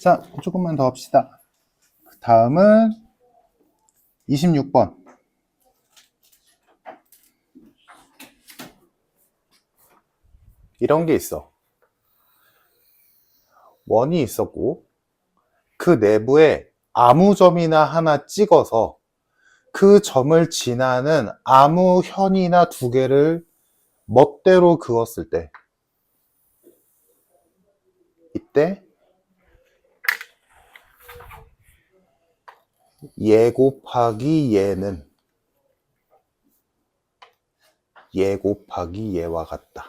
자, 조금만 더 합시다. 다음은 26번. 이런 게 있어. 원이 있었고 그 내부에 아무 점이나 하나 찍어서 그 점을 지나는 아무 현이나 두 개를 멋대로 그었을 때 이때 얘 곱하기 얘는 얘 곱하기 얘와 같다.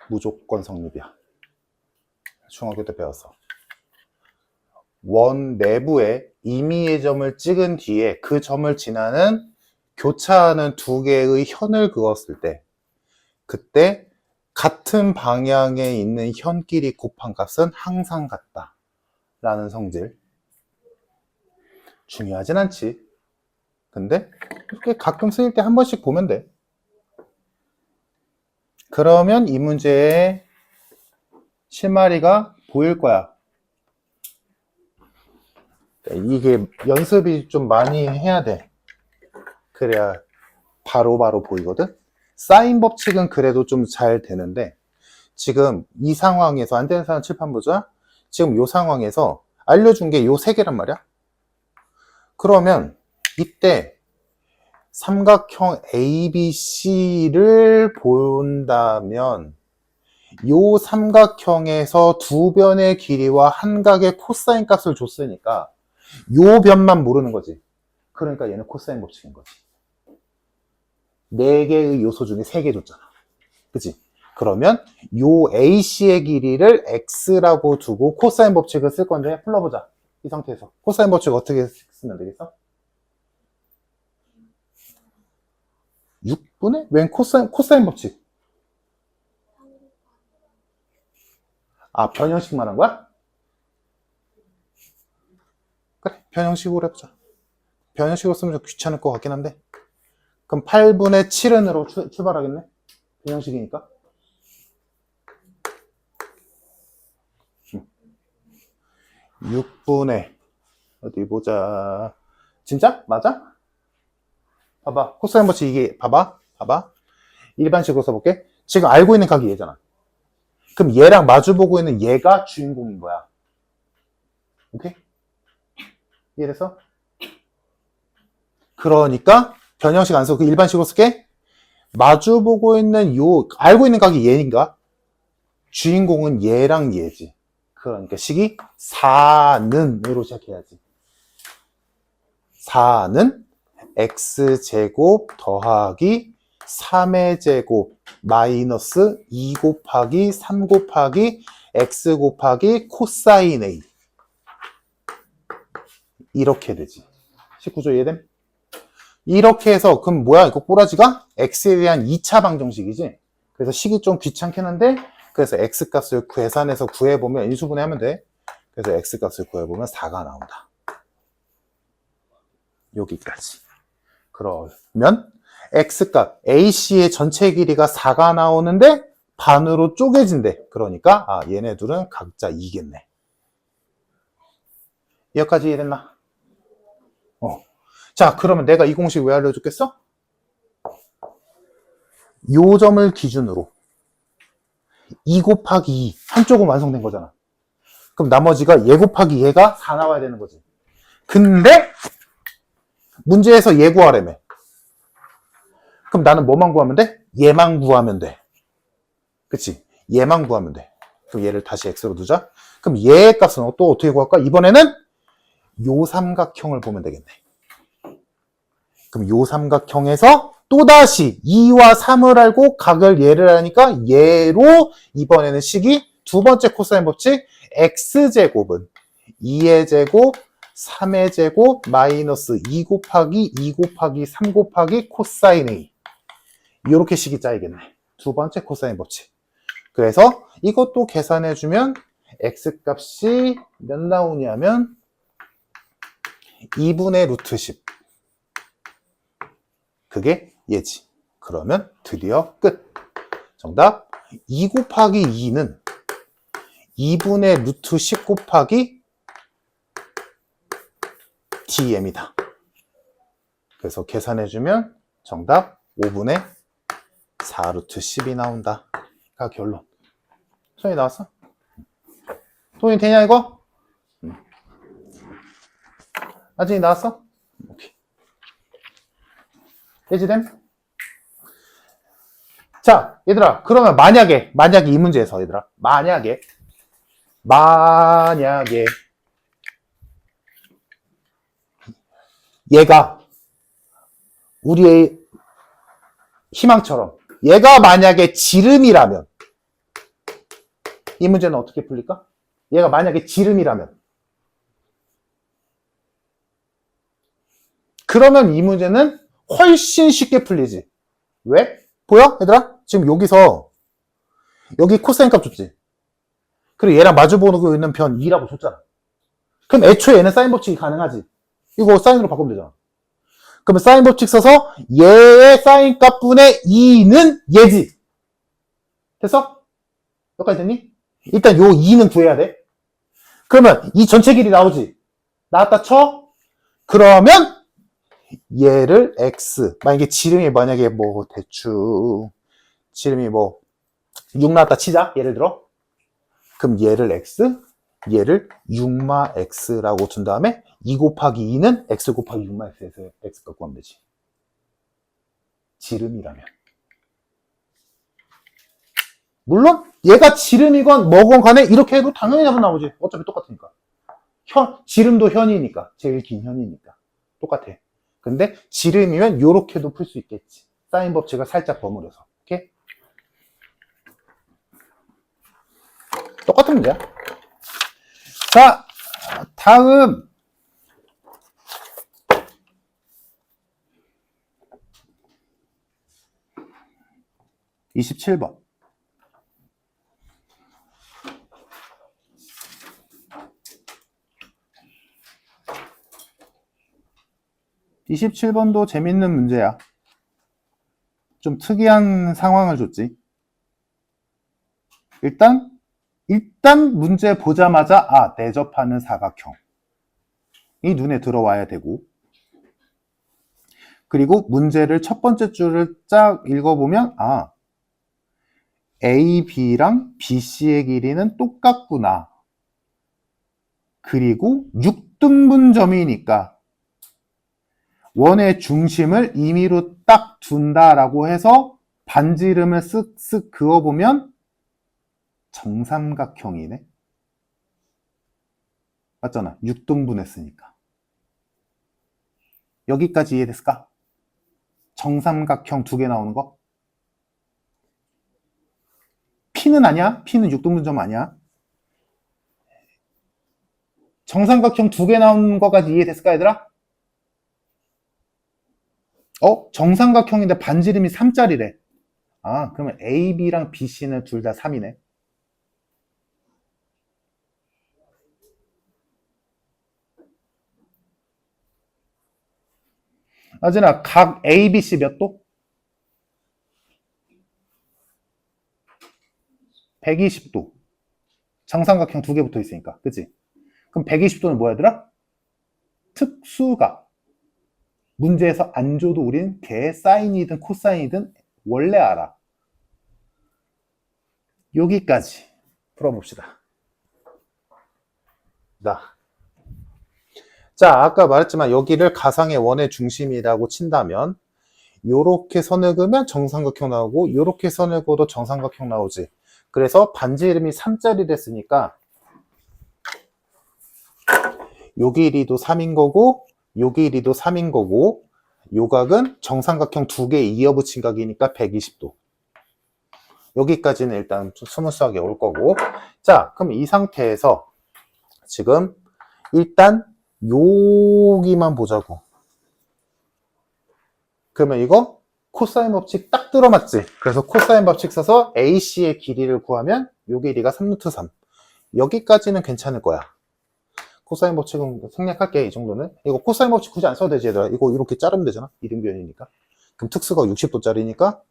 무조건 성립이야. 중학교 때 배웠어. 원 내부에 임의의 점을 찍은 뒤에 그 점을 지나는 교차하는 두 개의 현을 그었을 때 그때 같은 방향에 있는 현끼리 곱한 값은 항상 같다 라는 성질. 중요하진 않지. 근데 이렇게 가끔 쓰일 때 한 번씩 보면 돼. 그러면 이 문제의 실마리가 보일 거야. 이게 연습이 좀 많이 해야 돼. 그래야 바로 보이거든. 사인 법칙은 그래도 좀 잘 되는데 지금 이 상황에서 안 되는 사람 칠판 보자. 지금 이 상황에서 알려준 게 요 세 개란 말이야. 그러면 이때 삼각형 ABC를 본다면 요 삼각형에서 두 변의 길이와 한 각의 코사인 값을 줬으니까 요 변만 모르는 거지. 그러니까 얘는 코사인 법칙인 거지. 4개의 요소 중에 3개 줬잖아. 그치? 그러면 요 AC의 길이를 X라고 두고 코사인 법칙을 쓸 건데 풀러보자. 이 상태에서. 코사인 법칙 어떻게 쓰면 되겠어? 6분의 웬 코사인 법칙? 아, 변형식 말한 거야? 그래, 변형식으로 해보자. 변형식으로 쓰면 좀 귀찮을 것 같긴 한데. 그럼 8분의 7은으로 출발하겠네? 변형식이니까. 6분의 어디 보자. 진짜? 맞아? 봐봐. 코사인 법칙 이게 봐봐. 일반식으로 써볼게. 지금 알고 있는 각이 얘잖아. 그럼 얘랑 마주보고 있는 얘가 주인공인 거야. 오케이? 이해됐어? 그러니까 변형식 안 쓰고 그 일반식으로 쓸게. 마주보고 있는 알고 있는 각이 얘인가? 주인공은 얘랑 얘지. 그러니까 식이 4는으로 시작해야지. 4는 x제곱 더하기 3의 제곱 마이너스 2 곱하기 3 곱하기 x 곱하기 코사인 a. 이렇게 되지. 19조 이해됨? 이렇게 해서 그럼 뭐야 이거 꼬라지가? x에 대한 2차 방정식이지. 그래서 식이 좀 귀찮긴 한데 그래서 x값을 계산해서 구해보면 인수분해하면 돼. 그래서 x값을 구해보면 4가 나온다. 여기까지. 그러면 x값 AC의 전체 길이가 4가 나오는데 반으로 쪼개진대. 그러니까 얘네 둘은 각자 2겠네. 여기까지 이해됐나? 자, 그러면 내가 이 공식 왜 알려줬겠어? 요 점을 기준으로 2 곱하기 2 한쪽은 완성된 거잖아. 그럼 나머지가 얘 곱하기 얘가 4 나와야 되는 거지. 근데 문제에서 얘 구하라며. 그럼 나는 뭐만 구하면 돼? 얘만 구하면 돼. 그치? 얘만 구하면 돼. 그럼 얘를 다시 x로 두자. 그럼 얘의 값은 또 어떻게 구할까? 이번에는 요 삼각형을 보면 되겠네. 그럼 요 삼각형에서 또다시 2와 3을 알고 각을 얘를 하니까 얘로 이번에는 식이 두 번째 코사인 법칙 x제곱은 2의 제곱 3의 제곱 마이너스 2 곱하기 2 곱하기 3 곱하기 코사인 a. 이렇게 식이 짜이겠네. 두 번째 코사인 법칙. 그래서 이것도 계산해주면 x값이 몇 나오냐면 2분의 루트 10. 그게 얘지. 그러면 드디어 끝. 정답 2 곱하기 2는 2분의 루트 10 곱하기 DM이다. 그래서 계산해주면 정답 5분의 4 루트 10이 나온다. 가 결론. 소연이 나왔어? 소연이 되냐 이거? 아진이 나왔어? 오케이. 해지됨? 자, 얘들아, 그러면 만약에 이 문제에서 얘들아, 만약에 얘가 우리의 희망처럼 얘가 만약에 지름이라면 이 문제는 어떻게 풀릴까? 얘가 만약에 지름이라면 그러면 이 문제는 훨씬 쉽게 풀리지. 왜? 보여? 얘들아? 지금 여기서 여기 코사인 값 줬지? 그리고 얘랑 마주보고 있는 편 2라고 줬잖아. 그럼 애초에 얘는 사인 법칙이 가능하지. 이거 사인으로 바꾸면 되잖아. 그러면 사인 법칙 써서 얘의 사인 값분의 2는 얘지. 됐어? 여기까지 됐니? 일단 요 2는 구해야 돼. 그러면 이 전체 길이 나오지. 나왔다 쳐. 그러면 얘를 x, 만약에 지름이 만약에 뭐 대충 지름이 뭐 6 나왔다 치자. 예를 들어. 그럼 얘를 x, 얘를 6마 x라고 둔 다음에 2 곱하기 2는 x 곱하기 6마 x에서 x 갖고 하면 되지. 지름이라면. 물론 얘가 지름이건 뭐건 간에 이렇게 해도 당연히 답은 나오지. 어차피 똑같으니까. 지름도 현이니까. 제일 긴 현이니까. 똑같아. 근데 지름이면 요렇게도 풀 수 있겠지. 사인 법칙을 살짝 버무려서. 오케이? 똑같은 문제야. 자, 다음 27번. 27번도 재밌는 문제야. 좀 특이한 상황을 줬지. 일단 문제 보자마자 내접하는 사각형이 눈에 들어와야 되고, 그리고 문제를 첫 번째 줄을 쫙 읽어보면 A, B랑 BC의 길이는 똑같구나. 그리고 6등분점이니까 원의 중심을 임의로 딱 둔다라고 해서 반지름을 쓱쓱 그어보면 정삼각형이네. 맞잖아. 6등분 했으니까. 여기까지 이해됐을까? 정삼각형 2개 나오는 거? P는 아니야. P는 6등분점 아니야. 정삼각형 2개 나오는 거까지 이해됐을까, 얘들아? 정삼각형인데 반지름이 3짜리래. 그러면 A, B랑 BC는 둘 다 3이네. 아진아, 각 A, B, C 몇 도? 120도. 정삼각형 2개 붙어 있으니까. 그치? 그럼 120도는 뭐야, 얘들아? 특수각. 문제에서 안 줘도 우린 걔 사인이든 코사인이든 원래 알아. 여기까지 풀어봅시다. 자, 아까 말했지만 여기를 가상의 원의 중심이라고 친다면 요렇게 선을 그으면 정삼각형 나오고 요렇게 선을 그어도 정삼각형 나오지. 그래서 반지름이 3짜리 됐으니까 요 길이도 3인 거고 요 길이도 3인 거고 요 각은 정삼각형 2개 이어붙인 각이니까 120도. 여기까지는 일단 스무스하게 올 거고. 자, 그럼 이 상태에서 지금 일단 여기만 보자고. 그러면 이거 코사인 법칙 딱 들어맞지? 그래서 코사인 법칙 써서 AC의 길이를 구하면 요 길이가 3루트 3. 여기까지는 괜찮을 거야. 코사인 법칙은 생략할게, 이 정도는. 이거 코사인 법칙 굳이 안 써도 되지, 얘들아. 이거 이렇게 자르면 되잖아. 이등변이니까. 그럼 특수가 60도짜리니까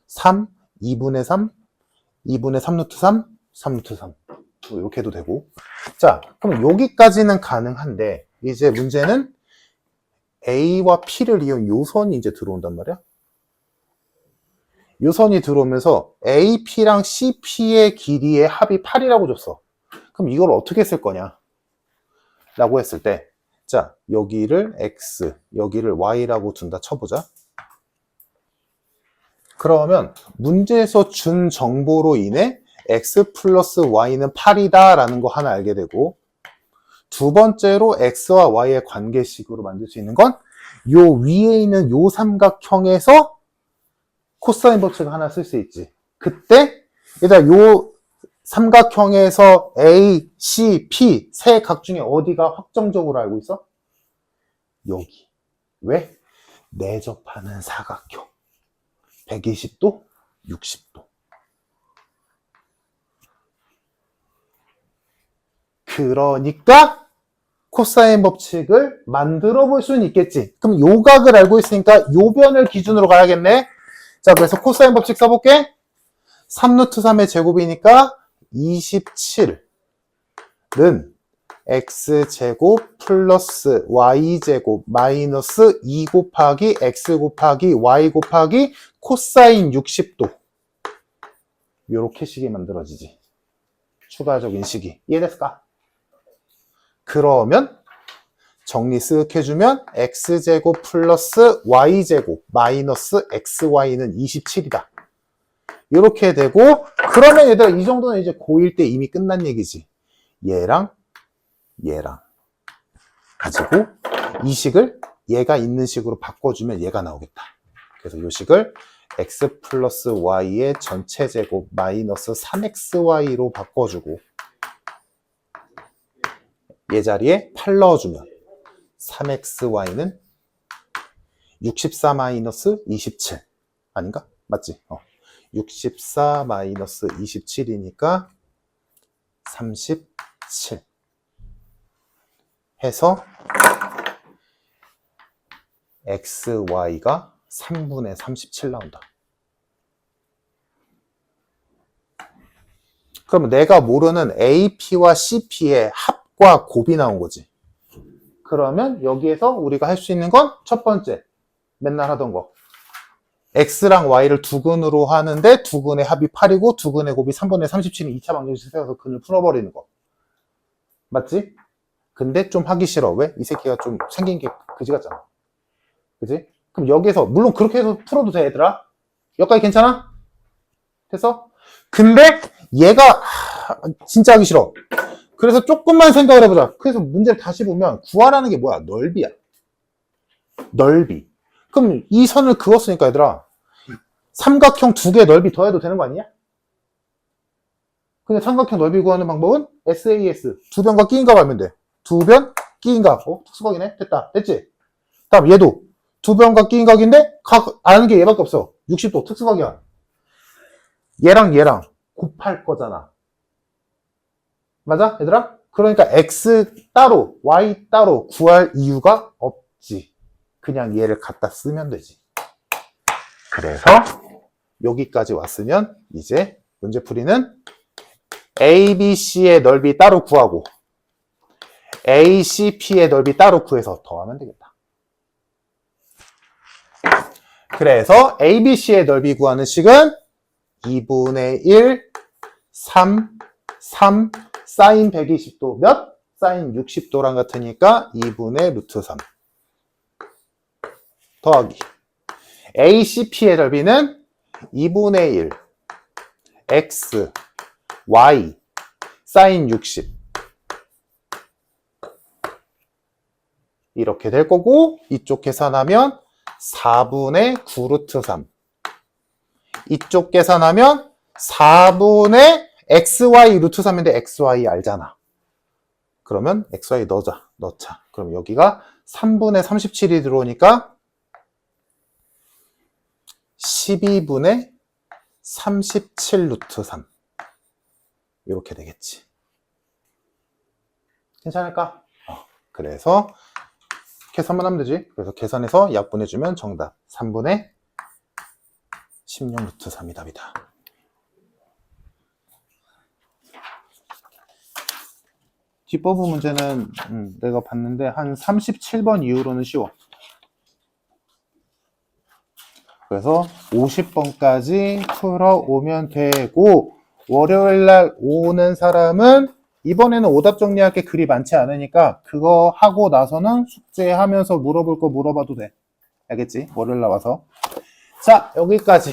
3, 2분의 3, 2분의 3루트 3, 3루트 3. 이렇게 해도 되고. 자, 그럼 여기까지는 가능한데 이제 문제는 A와 P를 이은 요선이 이제 들어온단 말이야. 요선이 들어오면서 AP랑 CP의 길이의 합이 8이라고 줬어. 그럼 이걸 어떻게 쓸 거냐? 라고 했을 때, 자, 여기를 X, 여기를 Y라고 둔다 쳐보자. 그러면 문제에서 준 정보로 인해 X 플러스 Y는 8이다 라는 거 하나 알게 되고, 두 번째로 X와 Y의 관계식으로 만들 수 있는 건 요 위에 있는 요 삼각형에서 코사인 법칙을 하나 쓸 수 있지. 그때 일단 요 삼각형에서 A, C, P 세 각 중에 어디가 확정적으로 알고 있어? 여기. 왜? 내접하는 사각형. 120도, 60도. 그러니까 코사인 법칙을 만들어 볼 수는 있겠지. 그럼 요 각을 알고 있으니까 요 변을 기준으로 가야겠네. 자, 그래서 코사인 법칙 써볼게. 3루트 3의 제곱이니까 27은 x제곱 플러스 y제곱 마이너스 2 곱하기 x 곱하기 y 곱하기 코사인 60도. 요렇게 식이 만들어지지. 추가적인 식이. 이해됐을까? 그러면 정리 쓱 해주면 x제곱 플러스 y제곱 마이너스 xy는 27이다. 이렇게 되고, 그러면 얘들아 이 정도는 이제 고1 때 이미 끝난 얘기지. 얘랑 얘랑 가지고 이 식을 얘가 있는 식으로 바꿔주면 얘가 나오겠다. 그래서 이 식을 x 플러스 y의 전체 제곱 마이너스 3xy로 바꿔주고 얘 자리에 8 넣어주면 3xy는 64 마이너스 27 아닌가? 맞지? 64 마이너스 27이니까 37 해서 xy가 3분의 37 나온다. 그러면 내가 모르는 AP와 CP의 합과 곱이 나온 거지. 그러면 여기에서 우리가 할 수 있는 건 첫 번째, 맨날 하던 거. X랑 Y를 두근으로 하는데 두근의 합이 8이고 두근의 곱이 3분의 37인 2차 방정식 세워서 근을 풀어버리는 거. 맞지? 근데 좀 하기 싫어. 왜? 이 새끼가 좀 생긴 게 그지 같잖아. 그지? 그럼 여기에서 물론 그렇게 해서 풀어도 돼, 얘들아. 여기까지 괜찮아? 됐어? 근데 얘가 진짜 하기 싫어. 그래서 조금만 생각을 해보자. 그래서 문제를 다시 보면 구하라는 게 뭐야? 넓이야. 넓이. 그럼 이 선을 그었으니까 얘들아 삼각형 두 개 넓이 더해도 되는 거 아니냐? 근데 삼각형 넓이 구하는 방법은 SAS 두 변과 끼인 값 알면 돼. 두 변 끼인 값. 특수각이네. 됐다. 됐지? 다음 얘도 두 변과 끼인 각인데 각 아는 게 얘밖에 없어. 60도 특수각이야. 얘랑 얘랑 곱할 거잖아. 맞아? 얘들아? 그러니까 X 따로 Y 따로 구할 이유가 없지. 그냥 얘를 갖다 쓰면 되지. 그래서 여기까지 왔으면 이제 문제풀이는 ABC의 넓이 따로 구하고 ACP의 넓이 따로 구해서 더하면 되겠다. 그래서 ABC의 넓이 구하는 식은 2분의 1, 3, 3, 사인 120도 몇? 사인 60도랑 같으니까 2분의 루트 3 더하기 ACP의 넓이는 2분의 1 X, Y, 사인 60 이렇게 될 거고 이쪽 계산하면 4분의 9 루트 3 이쪽 계산하면 4분의 XY 루트 3인데 XY 알잖아. 그러면 XY 넣자. 그럼 여기가 3분의 37이 들어오니까 12분의 37 루트 3 이렇게 되겠지. 괜찮을까? 그래서 계산만 하면 되지. 그래서 계산해서 약분해주면 정답 3분의 16 루트 3이 답이다. 뒷부분 문제는 내가 봤는데 한 37번 이후로는 쉬워. 그래서 50번까지 풀어오면 되고, 월요일날 오는 사람은 이번에는 오답 정리할 게 그리 많지 않으니까 그거 하고 나서는 숙제하면서 물어볼 거 물어봐도 돼. 알겠지? 월요일날 와서. 자, 여기까지.